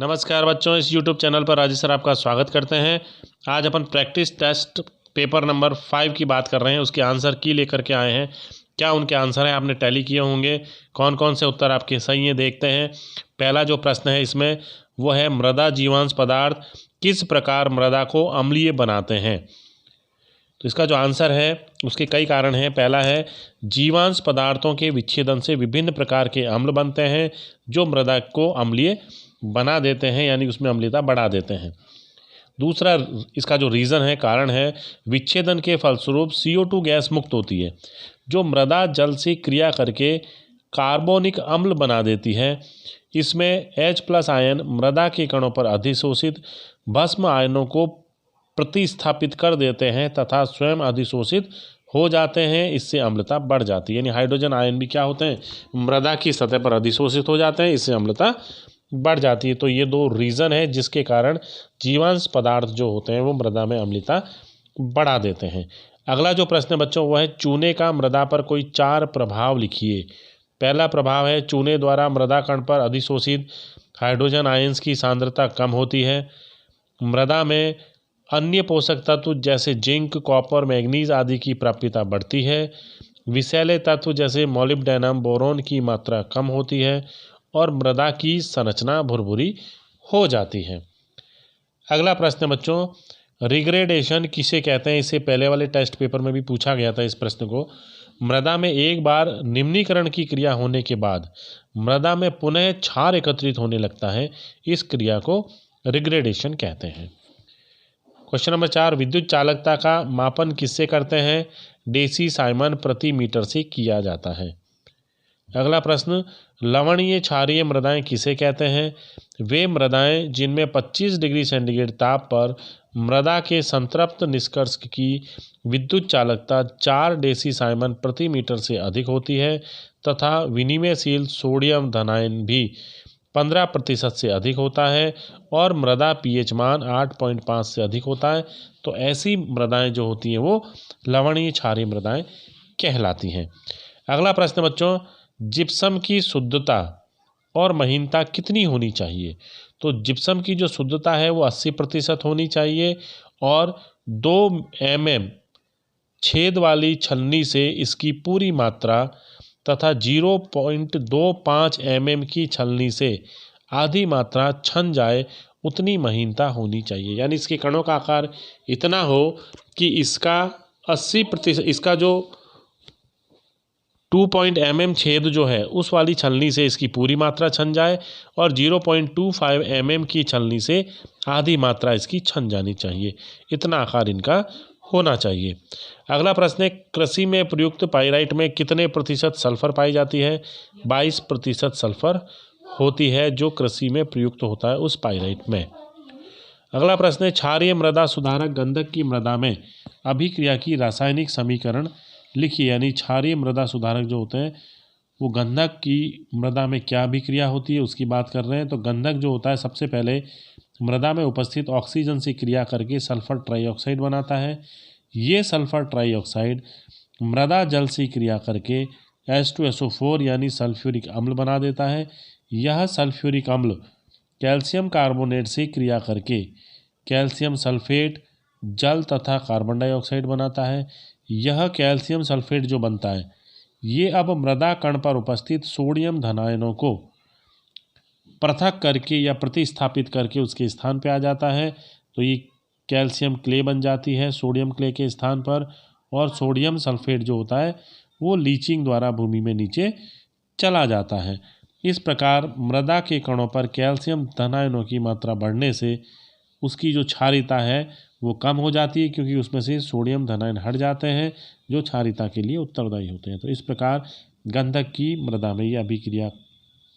नमस्कार बच्चों, इस YouTube चैनल पर राजेश सर आपका स्वागत करते हैं। आज अपन प्रैक्टिस टेस्ट पेपर नंबर 5 की बात कर रहे हैं। उसके आंसर की लेकर के आए हैं। क्या उनके आंसर हैं, आपने टैली किए होंगे। कौन कौन से उत्तर आपके सही हैं देखते हैं। पहला जो प्रश्न है इसमें वो है, मृदा जीवांश पदार्थ किस प्रकार मृदा को अम्लीय बनाते हैं। तो इसका जो आंसर है उसके कई कारण हैं। पहला है, जीवांश पदार्थों के विच्छेदन से विभिन्न प्रकार के अम्ल बनते हैं जो मृदा को अम्लीय बना देते हैं, यानी उसमें अम्लीयता बढ़ा देते हैं। दूसरा, इसका जो रीज़न है, कारण है, विच्छेदन के फलस्वरूप CO2 गैस मुक्त होती है जो मृदा जल से क्रिया करके कार्बोनिक अम्ल बना देती है। इसमें H+ आयन मृदा के कणों पर अधिशोषित भस्म आयनों को प्रतिस्थापित कर देते हैं तथा स्वयं अधिशोषित हो जाते हैं। इससे अम्लता बढ़ जाती है, यानी हाइड्रोजन आयन भी क्या होते हैं, मृदा की सतह पर अधिशोषित हो जाते हैं, इससे अम्लता बढ़ जाती है। तो ये दो रीज़न है जिसके कारण जीवांश पदार्थ जो होते हैं वो मृदा में अम्लता बढ़ा देते हैं। अगला जो प्रश्न है बच्चों वो है, चूने का मृदा पर कोई 4 प्रभाव लिखिए। पहला प्रभाव है, चूने द्वारा मृदा कण पर अधिशोषित हाइड्रोजन आयंस की सांद्रता कम होती है। मृदा में अन्य पोषक तत्व जैसे जिंक, कॉपर, मैग्नीज आदि की प्राप्यता बढ़ती है। विषैले तत्व जैसे मोलिब्डेनम, बोरोन की मात्रा कम होती है और मृदा की संरचना भुरभुरी हो जाती है। अगला प्रश्न बच्चों, रिग्रेडेशन किसे कहते हैं। इससे पहले वाले टेस्ट पेपर में भी पूछा गया था इस प्रश्न को। मृदा में एक बार निम्नीकरण की क्रिया होने के बाद मृदा में पुनः क्षार एकत्रित होने लगता है, इस क्रिया को रिग्रेडेशन कहते हैं। क्वेश्चन नंबर 4, विद्युत चालकता का मापन किससे करते हैं। डेसी साइमन प्रति मीटर से किया जाता है। अगला प्रश्न, लवणीय क्षारीय मृदाएं किसे कहते हैं। वे मृदाएं जिनमें 25 डिग्री सेंटीग्रेड ताप पर मृदा के संतृप्त निष्कर्ष की विद्युत चालकता 4 डेसी साइमन प्रति मीटर से अधिक होती है तथा विनिमयशील सोडियम धनायन भी 15% से अधिक होता है और मृदा pH मान 8.5 से अधिक होता है। तो ऐसी मृदाएं जो होती हैं वो लवणीय क्षारीय मृदाएं कहलाती हैं। अगला प्रश्न बच्चों, जिप्सम की शुद्धता और महीनता कितनी होनी चाहिए। तो जिप्सम की जो शुद्धता है वो 80% होनी चाहिए और 2 mm छेद वाली छलनी से इसकी पूरी मात्रा तथा 0.25 mm की छलनी से आधी मात्रा छन जाए उतनी महीनता होनी चाहिए। यानी इसके कणों का आकार इतना हो कि इसका 80%, इसका जो 2 mm छेद जो है उस वाली छलनी से इसकी पूरी मात्रा छन जाए और 0.25 mm की छलनी से आधी मात्रा इसकी छन जानी चाहिए। इतना आकार इनका होना चाहिए। अगला प्रश्न है, कृषि में प्रयुक्त पाइराइट में कितने प्रतिशत सल्फर पाई जाती है। 22% सल्फर होती है जो कृषि में प्रयुक्त होता है उस पाइराइट में। अगला प्रश्न है, क्षारीय मृदा सुधारक गंधक की मृदा में अभिक्रिया की रासायनिक समीकरण लिखिए। यानी क्षारीय मृदा सुधारक जो होते हैं वो गंधक की मृदा में क्या अभिक्रिया होती है उसकी बात कर रहे हैं। तो गंधक जो होता है सबसे पहले मृदा में उपस्थित ऑक्सीजन से क्रिया करके सल्फर ट्राइऑक्साइड बनाता है। ये सल्फर ट्राइऑक्साइड मृदा जल से क्रिया करके H2SO4 यानी सल्फ्यूरिक अम्ल बना देता है। यह सल्फ्यूरिक अम्ल कैल्शियम कार्बोनेट से क्रिया करके कैल्शियम सल्फेट, जल तथा कार्बन डाइऑक्साइड बनाता है। यह कैल्शियम सल्फेट जो बनता है ये अब मृदा कण पर उपस्थित सोडियम धनायनों को पृथक करके या प्रतिस्थापित करके उसके स्थान पे आ जाता है। तो ये कैल्शियम क्ले बन जाती है सोडियम क्ले के स्थान पर, और सोडियम सल्फेट जो होता है वो लीचिंग द्वारा भूमि में नीचे चला जाता है। इस प्रकार मृदा के कणों पर कैल्शियम धनायनों की मात्रा बढ़ने से उसकी जो क्षारीयता है वो कम हो जाती है, क्योंकि उसमें से सोडियम धनायन हट जाते हैं जो क्षारीयता के लिए उत्तरदायी होते हैं। तो इस प्रकार गंधक की मृदा में यह अभिक्रिया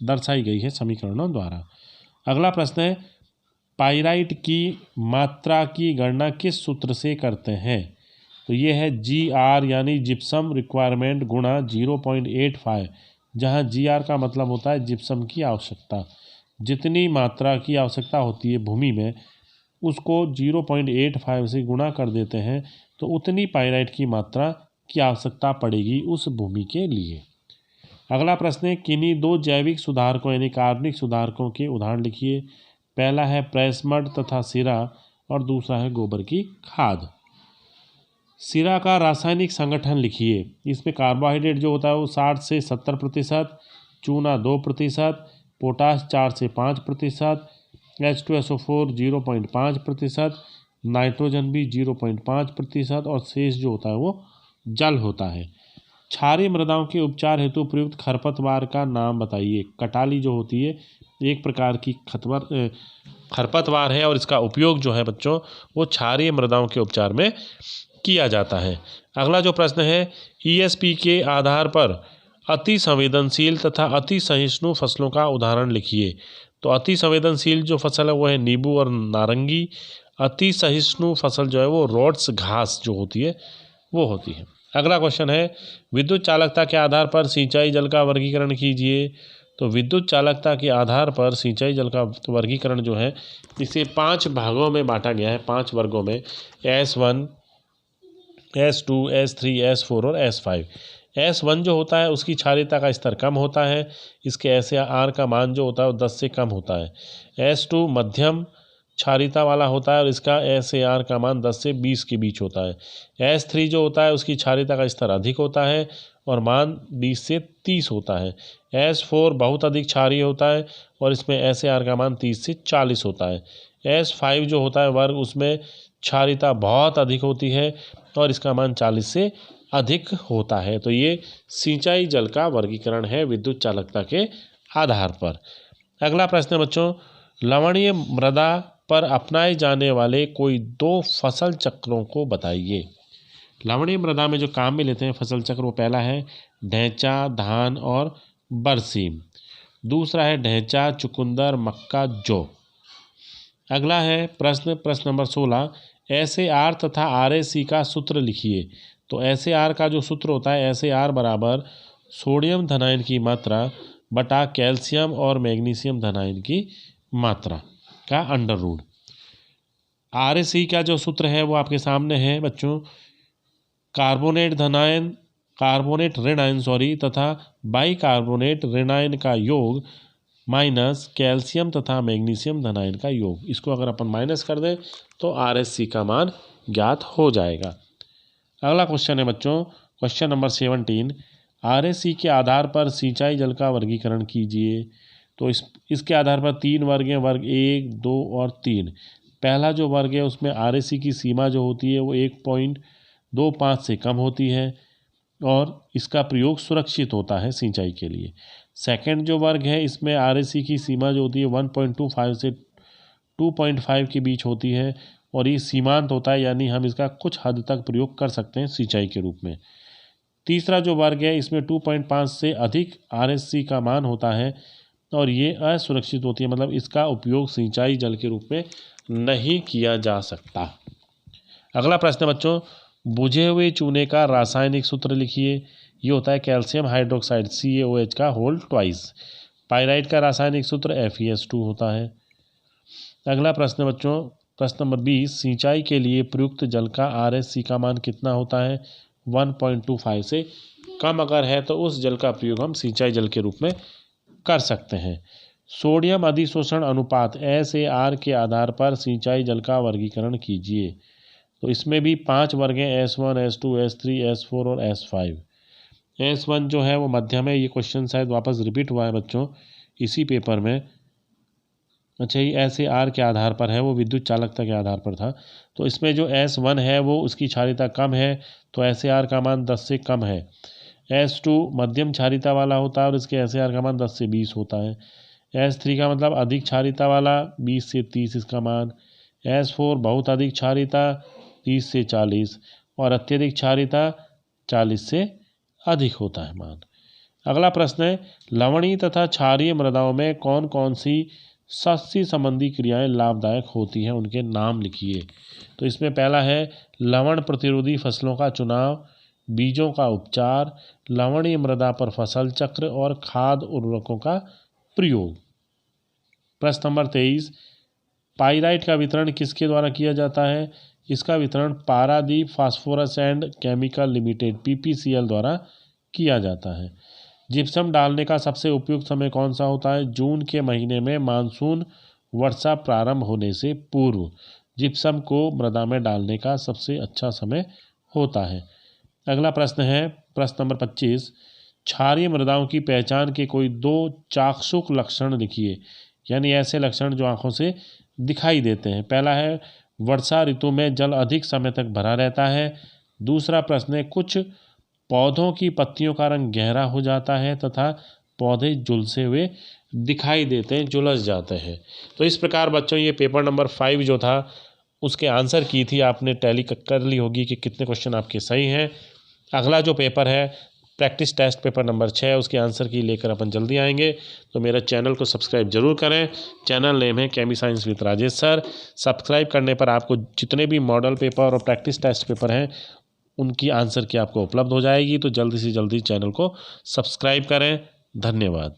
दर्शाई गई है समीकरणों द्वारा। अगला प्रश्न है, पाइराइट की मात्रा की गणना किस सूत्र से करते हैं। तो ये है GR यानी जिप्सम रिक्वायरमेंट गुणा 0.85, जहाँ GR का मतलब होता है जिप्सम की आवश्यकता। जितनी मात्रा की आवश्यकता होती है भूमि में उसको 0.85 से गुणा कर देते हैं तो उतनी पाइराइट की मात्रा की आवश्यकता पड़ेगी उस भूमि के लिए। अगला प्रश्न है, किन्हीं 2 जैविक सुधारकों यानी कार्बनिक सुधारकों के उदाहरण लिखिए। पहला है प्रेस मड तथा सिरा और दूसरा है गोबर की खाद। सिरा का रासायनिक संगठन लिखिए। इसमें कार्बोहाइड्रेट जो होता है वो 60 से 70%, चूना 2%, पोटाश 4 से 5%, H2SO4 0.5%, नाइट्रोजन भी 0.5% और शेष जो होता है वो जल होता है। क्षारीय मृदाओं के उपचार हेतु प्रयुक्त खरपतवार का नाम बताइए। कटाली जो होती है एक प्रकार की खरपतवार है और इसका उपयोग जो है बच्चों वो क्षारीय मृदाओं के उपचार में किया जाता है। अगला जो प्रश्न है, ESP के आधार पर अति संवेदनशील तथा अति सहिष्णु फसलों का उदाहरण लिखिए। तो अति संवेदनशील जो फसल है वो है नींबू और नारंगी। अति सहिष्णु फसल जो है वो रोड्स घास जो होती है वो होती है। अगला क्वेश्चन है, विद्युत चालकता के आधार पर सिंचाई जल का वर्गीकरण कीजिए। तो विद्युत चालकता के आधार पर सिंचाई जल का वर्गीकरण जो है इसे 5 भागों में बांटा गया है, 5 वर्गों में, S1, S2, S3, S4 और S5। S1 जो होता है उसकी क्षारीयता का स्तर कम होता है, इसके SAR का मान जो होता है वो 10 से कम होता है। S2 मध्यम क्षारीयता वाला होता है और इसका SAR का मान 10 से 20 के बीच होता है। S3 जो होता है उसकी क्षारीयता का स्तर अधिक होता है और मान 20 से 30 होता है। S4 बहुत अधिक क्षारीय होता है और इसमें SAR का मान 30 से 40 होता है। S5 जो होता है वर्ग, उसमें क्षारीयता बहुत अधिक होती है और इसका मान 40 से अधिक होता है। तो ये सिंचाई जल का वर्गीकरण है विद्युत चालकता के आधार पर। अगला प्रश्न है बच्चों, लवणीय मृदा पर अपनाए जाने वाले कोई 2 फसल चक्रों को बताइए। लवणीय मृदा में जो काम में लेते हैं फसल चक्र, वो पहला है ढैंचा, धान और बरसीम। दूसरा है ढैंचा, चुकंदर, मक्का, जौ। अगला है प्रश्न नंबर 16, SAR तथा RAC का सूत्र लिखिए। तो SAR का जो सूत्र होता है, SAR बराबर सोडियम धनायन की मात्रा बटा कैल्शियम और मैग्नीशियम धनायन की मात्रा का अंडर रूट। RAC का जो सूत्र है वो आपके सामने है बच्चों, कार्बोनेट ऋणायन तथा बाइकार्बोनेट ऋणायन का योग माइनस कैल्शियम तथा मैग्नीशियम धनायन का योग। इसको अगर अपन माइनस कर दें तो RAC का मान ज्ञात हो जाएगा। अगला क्वेश्चन है बच्चों, क्वेश्चन नंबर 17, RAC के आधार पर सिंचाई जल का वर्गीकरण कीजिए। तो इसके आधार पर 3 वर्ग हैं, वर्ग 1, 2 और 3। पहला जो वर्ग है उसमें RAC की सीमा जो होती है वो 1.25 से कम होती है और इसका प्रयोग सुरक्षित होता है सिंचाई के लिए। सेकंड जो वर्ग है इसमें RAC की सीमा जो होती है 1.25 से 2.5 के बीच होती है और ये सीमांत होता है, यानी हम इसका कुछ हद तक प्रयोग कर सकते हैं सिंचाई के रूप में। तीसरा जो वर्ग है इसमें 2.5 से अधिक RAC का मान होता है और ये असुरक्षित होती है, मतलब इसका उपयोग सिंचाई जल के रूप में नहीं किया जा सकता। अगला प्रश्न बच्चों, बुझे हुए चूने का रासायनिक सूत्र लिखिए। ये होता है कैल्शियम हाइड्रोक्साइड CaOH का होल ट्वाइस। पाइराइट का रासायनिक सूत्र FeS2 होता है। अगला प्रश्न बच्चों, प्रश्न नंबर 20, सिंचाई के लिए प्रयुक्त जल का RAC का मान कितना होता है? 1.25 से कम अगर है तो उस जल का प्रयोग हम सिंचाई जल के रूप में कर सकते हैं। सोडियम अधिशोषण अनुपात SAR के आधार पर सिंचाई जल का वर्गीकरण कीजिए। तो इसमें भी 5 वर्ग हैं, S1, S2, S3, S4 और S5। S1 जो है वो मध्यम है। ये क्वेश्चन शायद वापस रिपीट हुआ है बच्चों इसी पेपर में। अच्छा, ये SAR के आधार पर है, वो विद्युत चालकता के आधार पर था। तो इसमें जो S1 है वो उसकी क्षारीयता कम है तो SAR का मान 10 से कम है। S2 मध्यम क्षारीयता वाला होता है और इसके SAR का मान 10 से 20 होता है। S3 का मतलब अधिक क्षारीयता वाला, 20 से 30 इसका मान। S4 बहुत अधिक क्षारीयता, 30 से 40 और अत्यधिक क्षारीयता 40 से अधिक होता है मान। अगला प्रश्न है, लवणीय तथा क्षारीय मृदाओं में कौन कौन सी सस्य संबंधी क्रियाएं लाभदायक होती हैं, उनके नाम लिखिए। तो इसमें पहला है लवण प्रतिरोधी फसलों का चुनाव, बीजों का उपचार, लवणीय मृदा पर फसल चक्र और खाद उर्वरकों का प्रयोग। प्रश्न नंबर 23, पाइराइट का वितरण किसके द्वारा किया जाता है? इसका वितरण Paradip phosphorus and chemical limited PPCL द्वारा किया जाता है। जिप्सम डालने का सबसे उपयुक्त समय कौन सा होता है? जून के महीने में मानसून वर्षा प्रारंभ होने से पूर्व जिप्सम को मृदा में डालने का सबसे अच्छा समय होता है। अगला प्रश्न है प्रश्न नंबर 25, क्षारीय मृदाओं की पहचान के कोई 2 चाक्षुष लक्षण लिखिए, यानी ऐसे लक्षण जो आंखों से दिखाई देते हैं। पहला है वर्षा ऋतु में जल अधिक समय तक भरा रहता है। दूसरा प्रश्न है कुछ पौधों की पत्तियों का रंग गहरा हो जाता है तथा पौधे झुलसे हुए दिखाई देते हैं, झुलस जाते हैं। तो इस प्रकार बच्चों ये पेपर नंबर 5 जो था उसके आंसर की थी आपने टैली कर ली होगी कि कितने क्वेश्चन आपके सही हैं। अगला जो पेपर है प्रैक्टिस टेस्ट पेपर नंबर 6 उसके आंसर की लेकर अपन जल्दी आएंगे। तो मेरे चैनल को सब्सक्राइब जरूर करें। चैनल नेम है chemi science with Rajesh sir. Subscribe करने पर आपको जितने भी मॉडल पेपर और प्रैक्टिस टेस्ट पेपर हैं उनकी आंसर की आपको उपलब्ध हो जाएगी। तो जल्दी से जल्दी चैनल को सब्सक्राइब करें। धन्यवाद।